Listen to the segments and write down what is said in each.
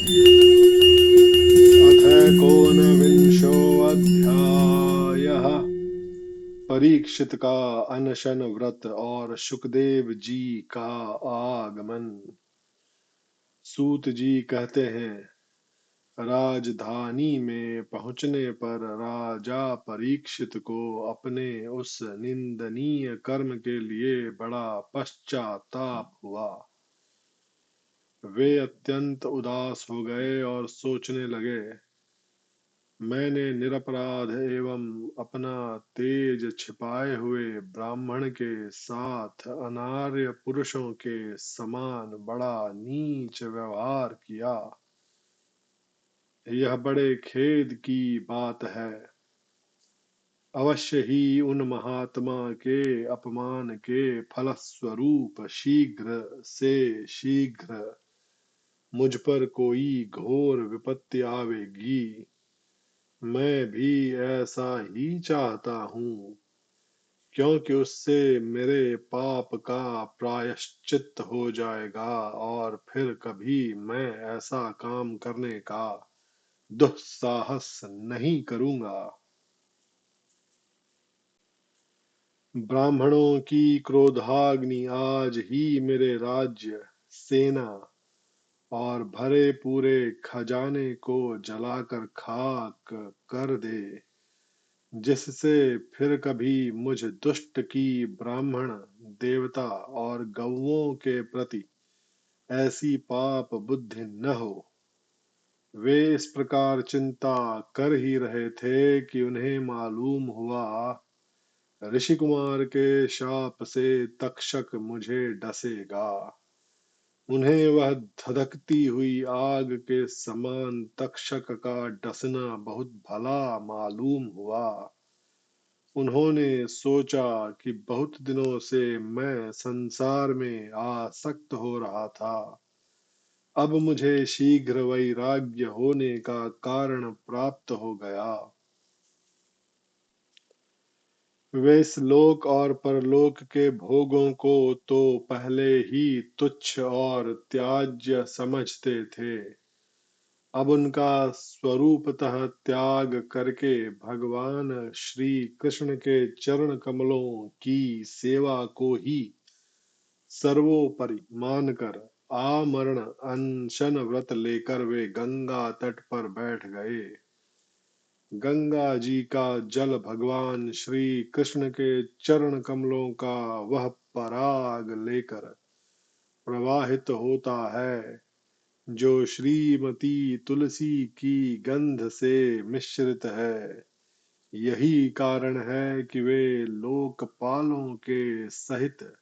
अथ एकोनविंशोऽध्यायः। परीक्षित का अनशन व्रत और सुखदेव जी का आगमन। सूत जी कहते हैं, राजधानी में पहुंचने पर राजा परीक्षित को अपने उस निंदनीय कर्म के लिए बड़ा पश्चाताप हुआ। वे अत्यंत उदास हो गए और सोचने लगे, मैंने निरपराध एवं अपना तेज छिपाए हुए ब्राह्मण के साथ अनार्य पुरुषों के समान बड़ा नीच व्यवहार किया। यह बड़े खेद की बात है। अवश्य ही उन महात्मा के अपमान के फलस्वरूप शीघ्र से शीघ्र मुझ पर कोई घोर विपत्ति आवेगी। मैं भी ऐसा ही चाहता हूँ, क्योंकि उससे मेरे पाप का प्रायश्चित हो जाएगा और फिर कभी मैं ऐसा काम करने का दुस्साहस नहीं करूँगा। ब्राह्मणों की क्रोधाग्नि आज ही मेरे राज्य, सेना और भरे पूरे खजाने को जलाकर खाक कर दे, जिससे फिर कभी मुझ दुष्ट की ब्राह्मण, देवता और गौओं के प्रति ऐसी पाप बुद्धि न हो। वे इस प्रकार चिंता कर ही रहे थे कि उन्हें मालूम हुआ, ऋषि कुमार के शाप से तक्षक मुझे डसेगा। उन्हें वह धधकती हुई आग के समान तक्षक का डसना बहुत भला मालूम हुआ। उन्होंने सोचा कि बहुत दिनों से मैं संसार में आसक्त हो रहा था, अब मुझे शीघ्र वैराग्य होने का कारण प्राप्त हो गया। वे इस लोक और परलोक के भोगों को तो पहले ही तुच्छ और त्याज्य समझते थे, अब उनका स्वरूपतः त्याग करके भगवान श्री कृष्ण के चरण कमलों की सेवा को ही सर्वोपरि मानकर आमरण अनशन व्रत लेकर वे गंगा तट पर बैठ गए। गंगा जी का जल भगवान श्री कृष्ण के चरण कमलों का वह पराग लेकर प्रवाहित होता है, जो श्रीमती तुलसी की गंध से मिश्रित है। यही कारण है कि वे लोकपालों के सहित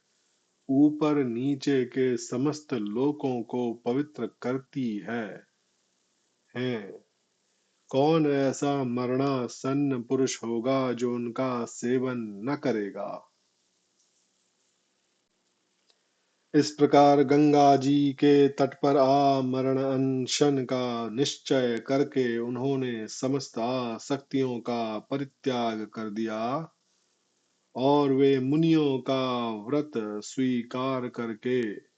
ऊपर नीचे के समस्त लोकों को पवित्र करती हैं। कौन ऐसा मरणासन्न पुरुष होगा जो उनका सेवन न करेगा। इस प्रकार गंगा जी के तट पर आमरण अनशन का निश्चय करके उन्होंने समस्त आसक्तियों का परित्याग कर दिया और वे मुनियों का व्रत स्वीकार करके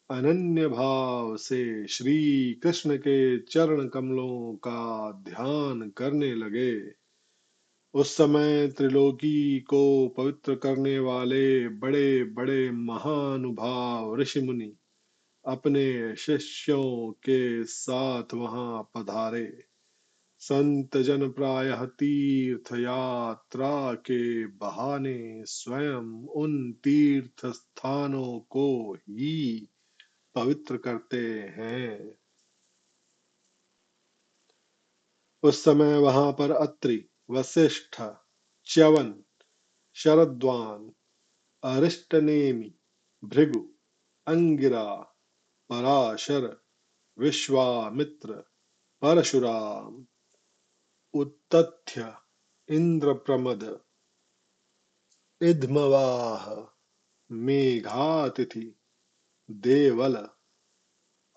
अनन्य भाव से श्री कृष्ण के चरण कमलों का ध्यान करने लगे। उस समय त्रिलोकी को पवित्र करने वाले बड़े बड़े महानुभाव ऋषि मुनि अपने शिष्यों के साथ वहां पधारे। संत जन प्रायः तीर्थ यात्रा के बहाने स्वयं उन तीर्थ स्थानों को ही पवित्र करते हैं। उस समय वहां पर अत्रि, वशिष्ठ, च्यवन, शरद्वान, अरिष्टनेमि, भृगु, अंगिरा, पराशर, विश्वामित्र, परशुराम, उत्तथ्य, इंद्रप्रमद, इद्मवाह, मेघातिथि, देवल,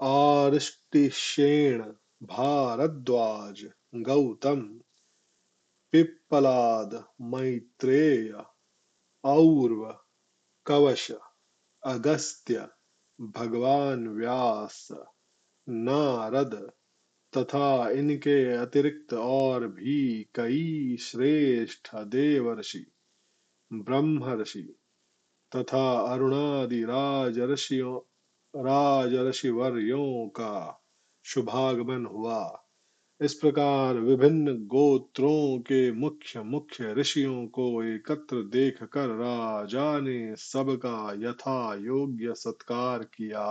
आरिष्टिशेण, भारद्वाज, गौतम, पिप्पलाद, मैत्रेय, और्व, कवश, अगस्त्य, भगवान व्यास, नारद तथा इनके अतिरिक्त और भी कई श्रेष्ठ देवर्षि, ब्रह्मर्षि तथा अरुणादि राजर्षि वर्यों का शुभागमन हुआ। इस प्रकार विभिन्न गोत्रों के मुख्य मुख्य ऋषियों को एकत्र देखकर राजा ने सबका यथा योग्य सत्कार किया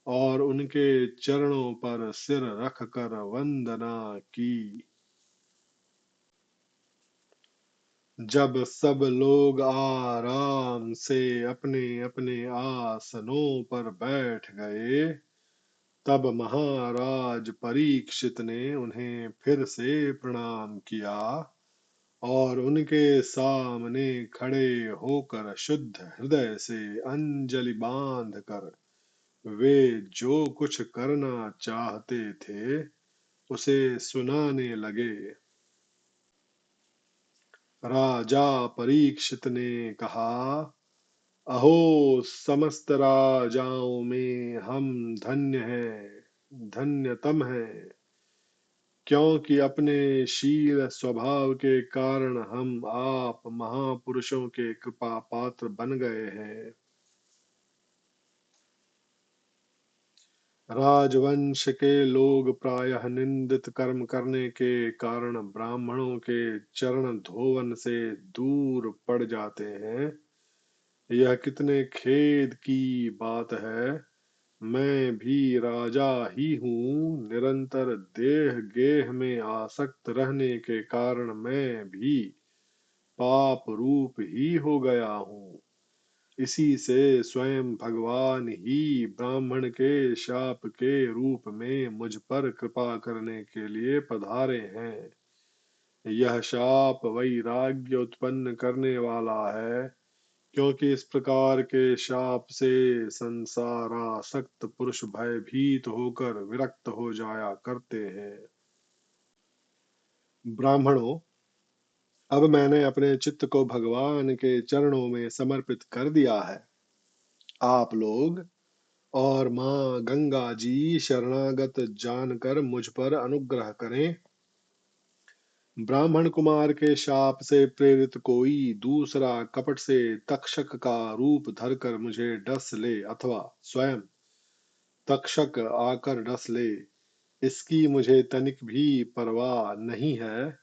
और उनके चरणों पर सिर रखकर वंदना की। जब सब लोग आराम से अपने अपने आसनों पर बैठ गए, तब महाराज परीक्षित ने उन्हें फिर से प्रणाम किया और उनके सामने खड़े होकर शुद्ध हृदय से अंजलि बांध कर वे जो कुछ करना चाहते थे उसे सुनाने लगे। राजा परीक्षित ने कहा, अहो समस्त राजाओं में हम धन्य हैं, धन्यतम हैं, क्योंकि अपने शील स्वभाव के कारण हम आप महापुरुषों के कृपा पात्र बन गए हैं। राजवंश के लोग प्रायः निंदित कर्म करने के कारण ब्राह्मणों के चरण धोवन से दूर पड़ जाते हैं। यह कितने खेद की बात है। मैं भी राजा ही हूँ, निरंतर देह गेह में आसक्त रहने के कारण मैं भी पाप रूप ही हो गया हूँ। इसी से स्वयं भगवान ही ब्राह्मण के शाप के रूप में मुझ पर कृपा करने के लिए पधारे हैं। यह शाप वैराग्य उत्पन्न करने वाला है, क्योंकि इस प्रकार के शाप से संसारासक्त पुरुष भयभीत होकर विरक्त हो जाया करते हैं। ब्राह्मणों, अब मैंने अपने चित्त को भगवान के चरणों में समर्पित कर दिया है। आप लोग और माँ गंगा जी शरणागत जानकर मुझ पर अनुग्रह करें। ब्राह्मण कुमार के शाप से प्रेरित कोई दूसरा कपट से तक्षक का रूप धरकर मुझे डस ले अथवा स्वयं तक्षक आकर डस ले, इसकी मुझे तनिक भी परवाह नहीं है।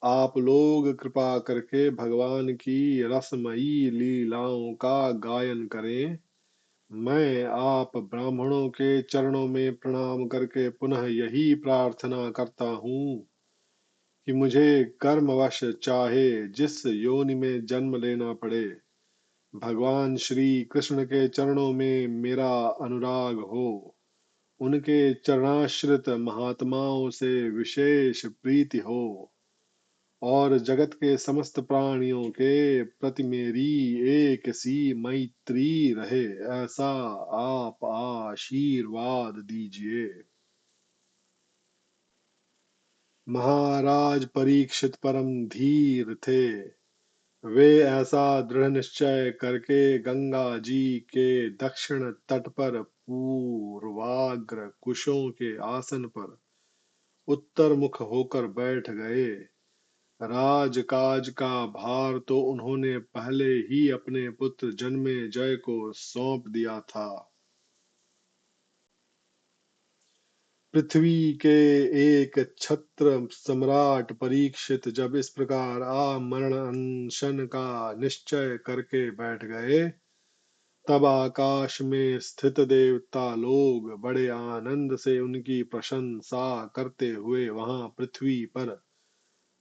आप लोग कृपा करके भगवान की रसमयी लीलाओं का गायन करें। मैं आप ब्राह्मणों के चरणों में प्रणाम करके पुनः यही प्रार्थना करता हूँ कि मुझे कर्मवश चाहे जिस योनि में जन्म लेना पड़े, भगवान श्री कृष्ण के चरणों में मेरा अनुराग हो। उनके चरणाश्रित महात्माओं से विशेष प्रीति हो और जगत के समस्त प्राणियों के प्रति मेरी एक सी मैत्री रहे, ऐसा आप आशीर्वाद दीजिए। महाराज परीक्षित परम धीर थे। वे ऐसा दृढ़ निश्चय करके गंगा जी के दक्षिण तट पर पूर्वाग्र कुशों के आसन पर उत्तर मुख होकर बैठ गए। राजकाज का भार तो उन्होंने पहले ही अपने पुत्र जन्मे जय को सौंप दिया था। पृथ्वी के एक छत्र सम्राट परीक्षित जब इस प्रकार आमरण अनशन का निश्चय करके बैठ गए, तब आकाश में स्थित देवता लोग बड़े आनंद से उनकी प्रशंसा करते हुए वहां पृथ्वी पर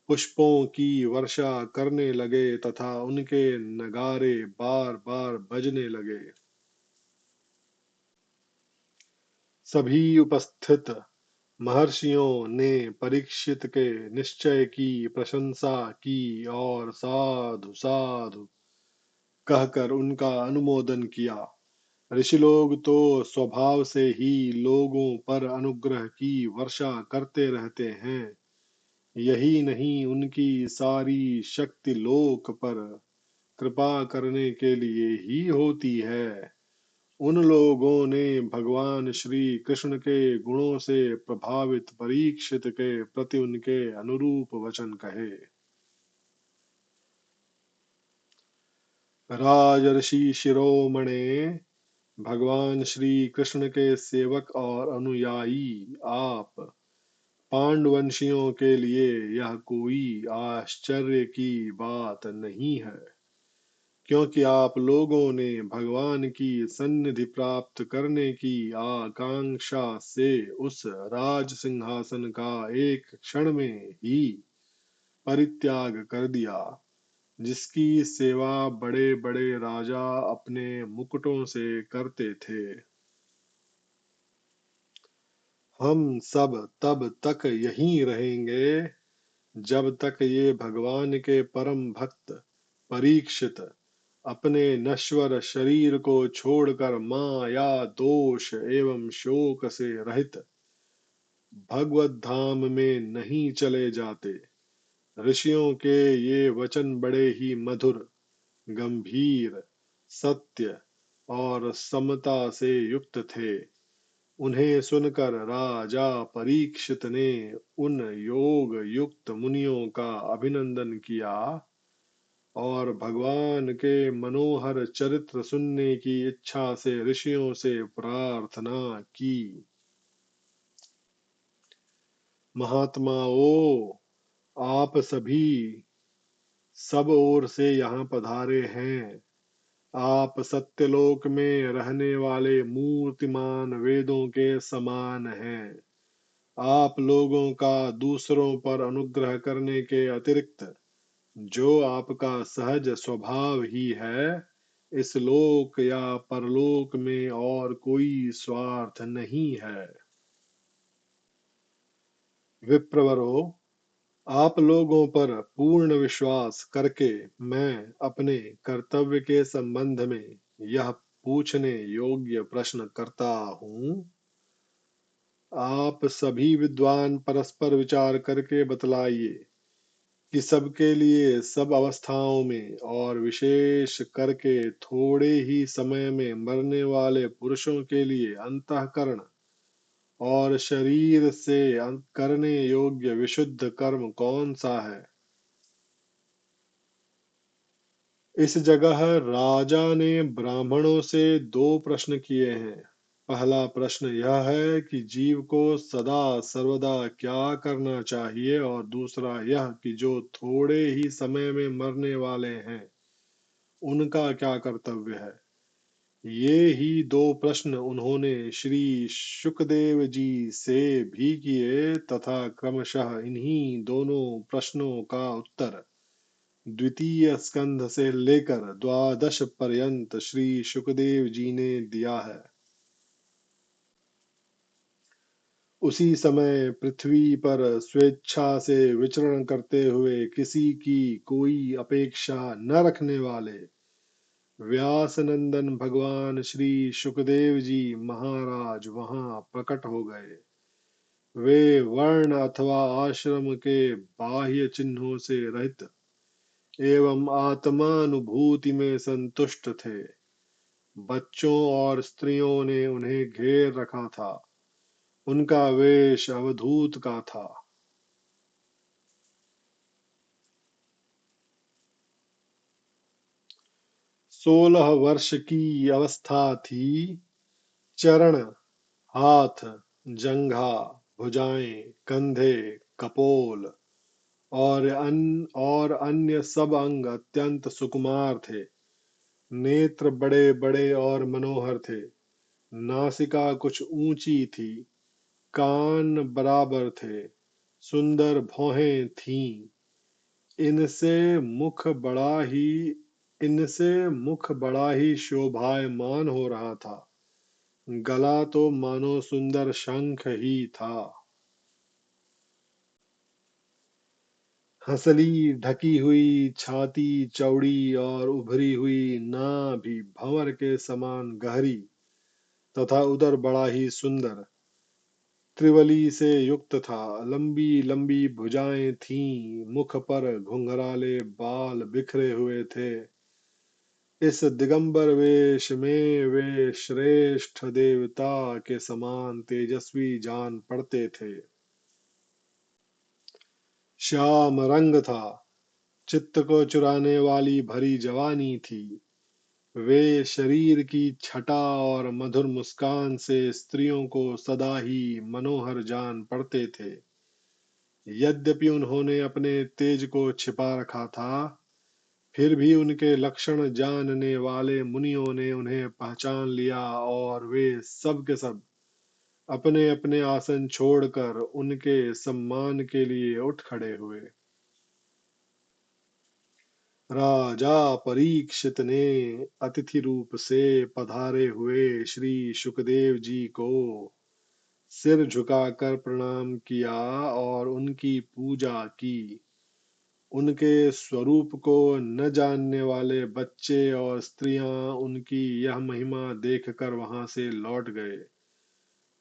पुष्पों की वर्षा करने लगे तथा उनके नगारे बार बार बजने लगे। सभी उपस्थित महर्षियों ने परीक्षित के निश्चय की प्रशंसा की और साधु साधु कहकर उनका अनुमोदन किया। ऋषि लोग तो स्वभाव से ही लोगों पर अनुग्रह की वर्षा करते रहते हैं। यही नहीं, उनकी सारी शक्ति लोक पर कृपा करने के लिए ही होती है। उन लोगों ने भगवान श्री कृष्ण के गुणों से प्रभावित परीक्षित के प्रति उनके अनुरूप वचन कहे। राजर्षि शिरोमणे, भगवान श्री कृष्ण के सेवक और अनुयायी आप, पांडवंशियों के लिए यह कोई आश्चर्य की बात नहीं है, क्योंकि आप लोगों ने भगवान की सन्निधि प्राप्त करने की आकांक्षा से उस राज सिंहासन का एक क्षण में ही परित्याग कर दिया, जिसकी सेवा बड़े बड़े राजा अपने मुकुटों से करते थे। हम सब तब तक यहीं रहेंगे जब तक ये भगवान के परम भक्त परीक्षित अपने नश्वर शरीर को छोड़कर माया दोष एवं शोक से रहित भगवत धाम में नहीं चले जाते। ऋषियों के ये वचन बड़े ही मधुर, गंभीर, सत्य और समता से युक्त थे। उन्हें सुनकर राजा परीक्षित ने उन योग युक्त मुनियों का अभिनंदन किया और भगवान के मनोहर चरित्र सुनने की इच्छा से ऋषियों से प्रार्थना की। महात्माओं, आप सभी सब ओर से यहाँ पधारे हैं। आप सत्यलोक में रहने वाले मूर्तिमान वेदों के समान हैं। आप लोगों का दूसरों पर अनुग्रह करने के अतिरिक्त जो आपका सहज स्वभाव ही है, इस लोक या परलोक में और कोई स्वार्थ नहीं है। विप्रवरो, आप लोगों पर पूर्ण विश्वास करके मैं अपने कर्तव्य के संबंध में यह पूछने योग्य प्रश्न करता हूँ। आप सभी विद्वान परस्पर विचार करके बतलाइए कि सबके लिए सब अवस्थाओं में और विशेष करके थोड़े ही समय में मरने वाले पुरुषों के लिए अंतःकरण और शरीर से करने योग्य विशुद्ध कर्म कौन सा है। इस जगह राजा ने ब्राह्मणों से दो प्रश्न किए हैं। पहला प्रश्न यह है कि जीव को सदा सर्वदा क्या करना चाहिए, और दूसरा यह कि जो थोड़े ही समय में मरने वाले हैं उनका क्या कर्तव्य है। ये ही दो प्रश्न उन्होंने श्री शुकदेव जी से भी किए तथा क्रमशः इन्हीं दोनों प्रश्नों का उत्तर द्वितीय स्कंध से लेकर द्वादश पर्यंत श्री शुकदेव जी ने दिया है। उसी समय पृथ्वी पर स्वेच्छा से विचरण करते हुए किसी की कोई अपेक्षा न रखने वाले व्यास नंदन भगवान श्री शुकदेव जी महाराज वहां प्रकट हो गए। वे वर्ण अथवा आश्रम के बाह्य चिन्हों से रहित एवं आत्मानुभूति में संतुष्ट थे। बच्चों और स्त्रियों ने उन्हें घेर रखा था। उनका वेश अवधूत का था। 16 वर्ष की अवस्था थी। चरण, हाथ, जंघा, भुजाएं, कंधे, कपोल और अन्य सब अंग अत्यंत सुकुमार थे। नेत्र बड़े बड़े और मनोहर थे। नासिका कुछ ऊंची थी। कान बराबर थे। सुंदर भौहें थीं। इनसे मुख बड़ा ही इनसे मुख बड़ा ही शोभायमान हो रहा था। गला तो मानो सुंदर शंख ही था। हंसली ढकी हुई छाती चौड़ी और उभरी हुई नाभि भंवर के समान गहरी तथा उदर बड़ा ही सुंदर त्रिवली से युक्त था। लंबी लंबी भुजाएं थीं। मुख पर घुंघराले बाल बिखरे हुए थे। इस दिगंबर वेश में वे श्रेष्ठ देवता के समान तेजस्वी जान पड़ते थे। श्याम रंग था, चित्त को चुराने वाली भरी जवानी थी। वे शरीर की छटा और मधुर मुस्कान से स्त्रियों को सदा ही मनोहर जान पड़ते थे। यद्यपि उन्होंने अपने तेज को छिपा रखा था, फिर भी उनके लक्षण जानने वाले मुनियों ने उन्हें पहचान लिया और वे सब के सब अपने अपने आसन छोड़कर उनके सम्मान के लिए उठ खड़े हुए। राजा परीक्षित ने अतिथि रूप से पधारे हुए श्री सुखदेव जी को सिर झुकाकर प्रणाम किया और उनकी पूजा की। उनके स्वरूप को न जानने वाले बच्चे और स्त्रियां उनकी यह महिमा देखकर वहां से लौट गए।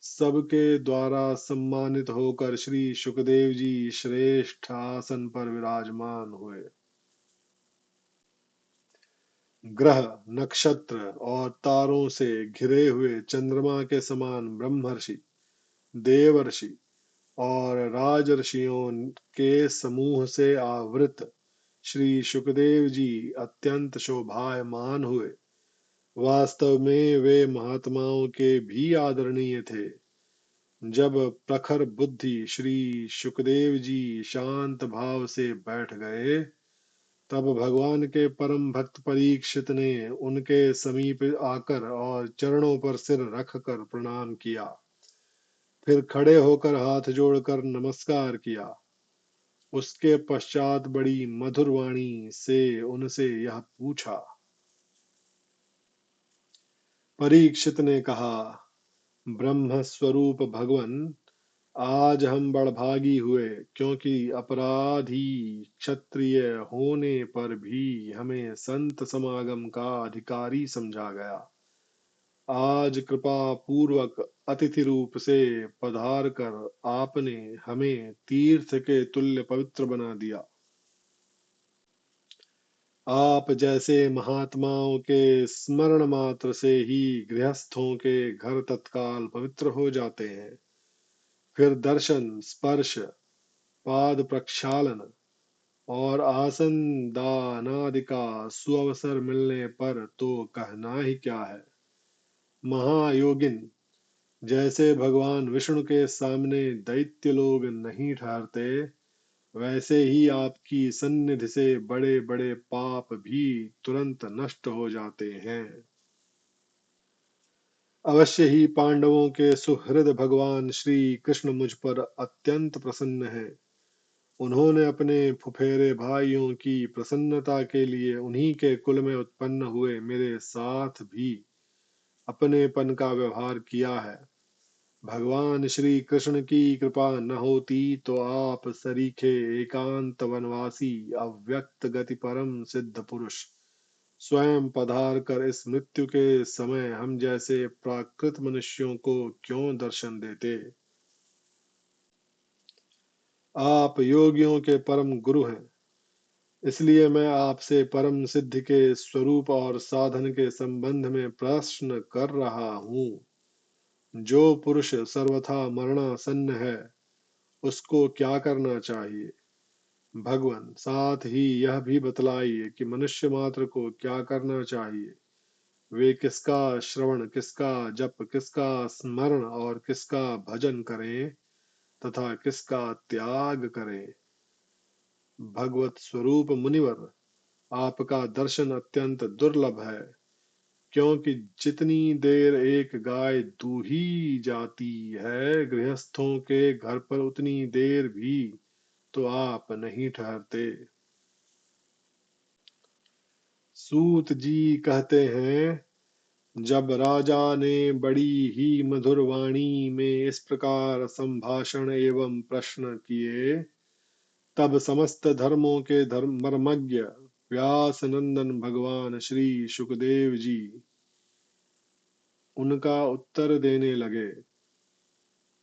सबके द्वारा सम्मानित होकर श्री सुखदेव जी श्रेष्ठ आसन पर विराजमान हुए। ग्रह, नक्षत्र और तारों से घिरे हुए चंद्रमा के समान ब्रह्मर्षि, देवर्षि और राजर्षियों के समूह से आवृत श्री सुखदेव जी अत्यंत शोभायमान हुए। वास्तव में वे महात्माओं के भी आदरणीय थे। जब प्रखर बुद्धि श्री सुखदेव जी शांत भाव से बैठ गए, तब भगवान के परम भक्त परीक्षित ने उनके समीप आकर और चरणों पर सिर रखकर प्रणाम किया। फिर खड़े होकर हाथ जोड़कर नमस्कार किया। उसके पश्चात बड़ी मधुर वाणी से उनसे यह पूछा। परीक्षित ने कहा, ब्रह्म स्वरूप भगवन, आज हम बड़भागी हुए, क्योंकि अपराधी क्षत्रिय होने पर भी हमें संत समागम का अधिकारी समझा गया। आज कृपा पूर्वक अतिथि रूप से पधार कर आपने हमें तीर्थ के तुल्य पवित्र बना दिया। आप जैसे महात्माओं के स्मरण मात्र से ही गृहस्थों के घर तत्काल पवित्र हो जाते हैं। फिर दर्शन, स्पर्श, पाद प्रक्षालन और आसन दानादि का सुअवसर मिलने पर तो कहना ही क्या है। महायोगिन, जैसे भगवान विष्णु के सामने दैत्य लोग नहीं ठहरते, वैसे ही आपकी सन्निधि से बड़े बड़े पाप भी तुरंत नष्ट हो जाते हैं। अवश्य ही पांडवों के सुहृद भगवान श्री कृष्ण मुझ पर अत्यंत प्रसन्न है। उन्होंने अपने फुफेरे भाइयों की प्रसन्नता के लिए उन्हीं के कुल में उत्पन्न हुए मेरे साथ भी अपनेपन का व्यवहार किया है। भगवान श्री कृष्ण की कृपा न होती तो आप सरीखे एकांत वनवासी अव्यक्त गति परम सिद्ध पुरुष स्वयं पधार कर इस मृत्यु के समय हम जैसे प्राकृत मनुष्यों को क्यों दर्शन देते। आप योगियों के परम गुरु हैं, इसलिए मैं आपसे परम सिद्धि के स्वरूप और साधन के संबंध में प्रश्न कर रहा हूँ। जो पुरुष सर्वथा मरणासन्न है, उसको क्या करना चाहिए। भगवान, साथ ही यह भी बतलाइए कि मनुष्य मात्र को क्या करना चाहिए। वे किसका श्रवण, किसका जप, किसका स्मरण और किसका भजन करें तथा किसका त्याग करें। भगवत स्वरूप मुनिवर, आपका दर्शन अत्यंत दुर्लभ है, क्योंकि जितनी देर एक गाय दूही जाती है गृहस्थों के घर पर, उतनी देर भी तो आप नहीं ठहरते। सूत जी कहते हैं, जब राजा ने बड़ी ही मधुर वाणी में इस प्रकार संभाषण एवं प्रश्न किए, तब समस्त धर्मों के धर्म मर्मज्ञ व्यास नंदन भगवान श्री सुखदेव जी उनका उत्तर देने लगे।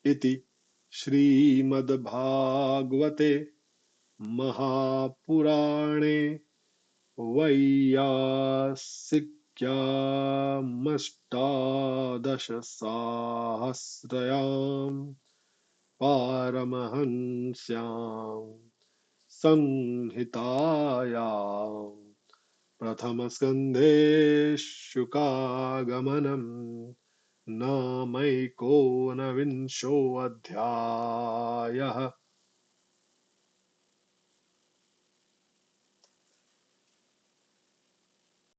इति श्रीमद्भागवते महापुराणे वैयासिक्यामष्टादशसाहस्रयाम् पारमहंस्याम् संहितायाम् प्रथमस्कन्धे शुकागमनम् नामैकोनविंशोऽध्यायः।